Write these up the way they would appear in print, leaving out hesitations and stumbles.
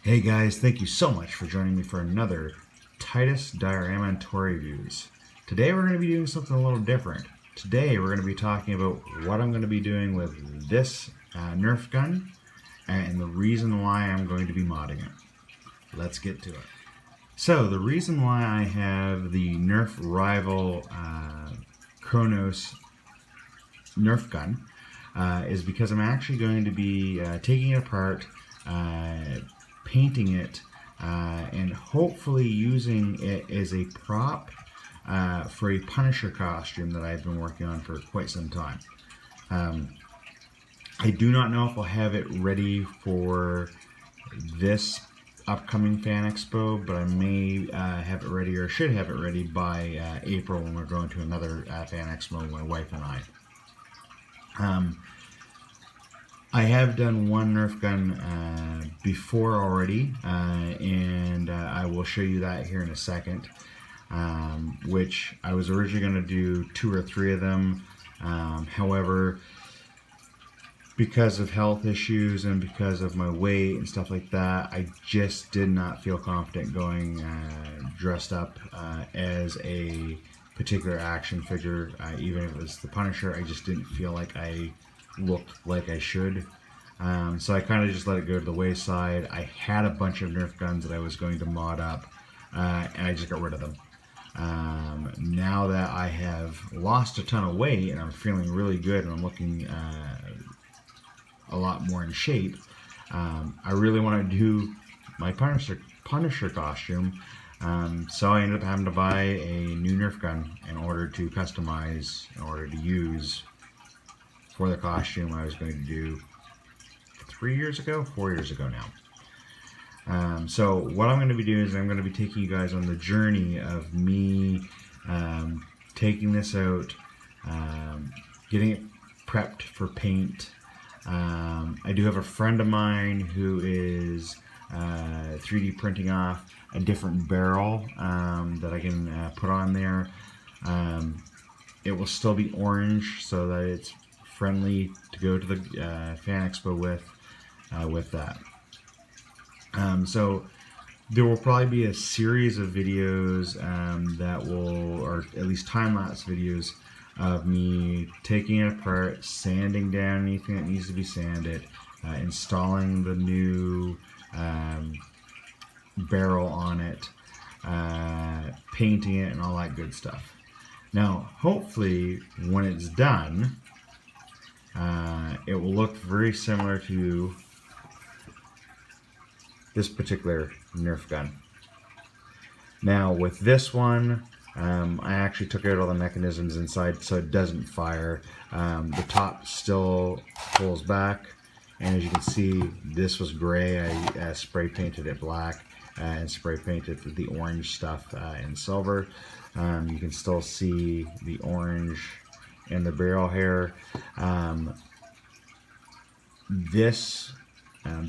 Hey guys, thank you so much for joining me for another Titus Diorama and ToyReviews. Today we're going to be doing something a little different. Today we're going to be talking about what I'm going to be doing with this Nerf gun and the reason why I'm going to be modding it. Let's get to it. So the reason why I have the Nerf Rival Kronos Nerf gun is because I'm actually going to be taking it apart, painting it, and hopefully using it as a prop for a Punisher costume that I've been working on for quite some time. I do not know if I'll have it ready for this upcoming Fan Expo, but I may have it ready, or should have it ready by April when we're going to another Fan Expo with my wife and I. I have done one Nerf gun before already, and I will show you that here in a second, which I was originally going to do 2 or 3 of them. However, because of health issues and because of my weight and stuff like that, I just did not feel confident going dressed up as a particular action figure. Even if it was the Punisher, I just didn't feel like I looked like I should. So I kind of just let it go to the wayside. I had a bunch of Nerf guns that I was going to mod up, and I just got rid of them. Now that I have lost a ton of weight and I'm feeling really good and I'm looking a lot more in shape, I really want to do my Punisher costume. So I ended up having to buy a new Nerf gun in order to customize, in order to use for the costume I was going to do 4 years ago now. So what I'm going to be doing is I'm going to be taking you guys on the journey of me taking this out, getting it prepped for paint. I do have a friend of mine who is 3D printing off a different barrel that I can put on there. It will still be orange so that it's friendly to go to the Fan Expo with that. So there will probably be a series of videos that will, or at least time-lapse videos of me taking it apart, sanding down anything that needs to be sanded, installing the new barrel on it, painting it, and all that good stuff. Now, hopefully, when it's done, it will look very similar to this particular Nerf gun. Now, with this one, I actually took out all the mechanisms inside so it doesn't fire. The top still pulls back, and as you can see, this was gray. I spray painted it black and spray painted the orange stuff in silver. You can still see the orange in the barrel hair. This,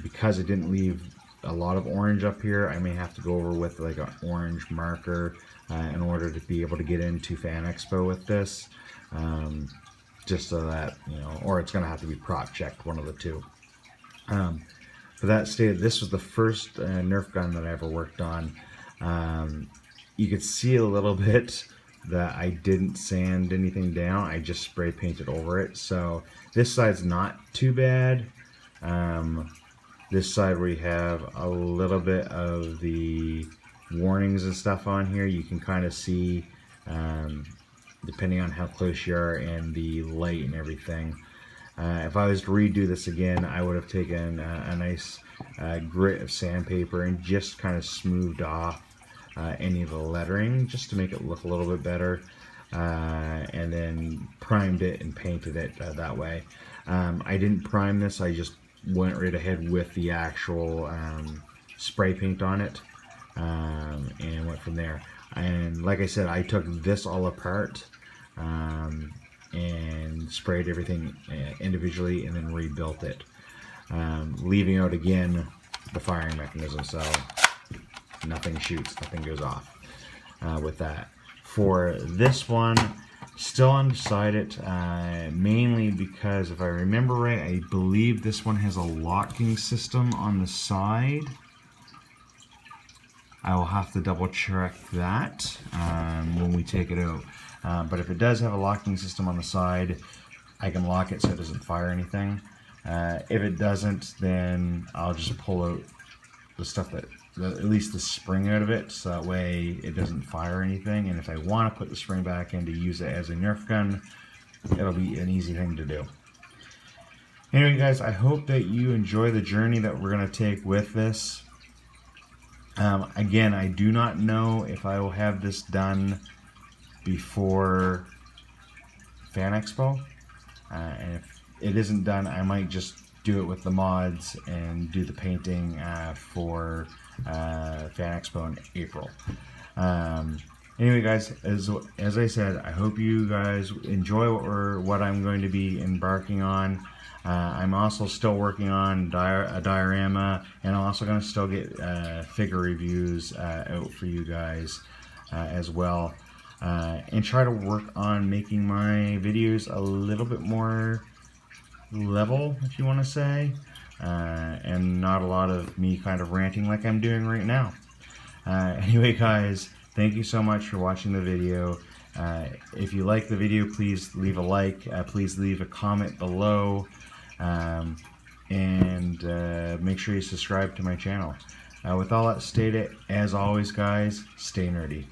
because it didn't leave a lot of orange up here, I may have to go over with like an orange marker in order to be able to get into Fan Expo with this, just so that, you know, or it's going to have to be prop checked, one of the two. For that stated, this was the first Nerf gun that I ever worked on. You could see a little bit that I didn't sand anything down. I just spray painted over it. So this side's not too bad. This side where you have a little bit of the warnings and stuff on here, you can kind of see, depending on how close you are and the light and everything. If I was to redo this again, I would have taken a nice grit of sandpaper and just kind of smoothed off any of the lettering just to make it look a little bit better, and then primed it and painted it that way. I didn't prime this, I just went right ahead with the actual spray paint on it, and went from there. And like I said, I took this all apart and sprayed everything individually and then rebuilt it, leaving out again the firing mechanism, so nothing shoots, nothing goes off with that. For this one, still undecided, mainly because if I remember right, I believe this one has a locking system on the side. I will have to double check that when we take it out. But if it does have a locking system on the side, I can lock it so it doesn't fire anything. If it doesn't, then I'll just pull out the stuff at least the spring out of it, so that way it doesn't fire anything. And if I want to put the spring back in to use it as a Nerf gun, it'll be an easy thing to do. Anyway guys, I hope that you enjoy the journey that we're going to take with this. Again, I do not know if I will have this done before Fan Expo, and if it isn't done, I might just do it with the mods and do the painting for Fan Expo in April. Anyway guys, as I said, I hope you guys enjoy what I'm going to be embarking on. I'm also still working on a diorama, and I'm also going to still get figure reviews out for you guys as well, and try to work on making my videos a little bit more level, if you want to say, and not a lot of me kind of ranting like I'm doing right now. Anyway guys, thank you so much for watching the video. If you like the video, please leave a like, please leave a comment below, and make sure you subscribe to my channel. With all that stated, as always guys, stay nerdy.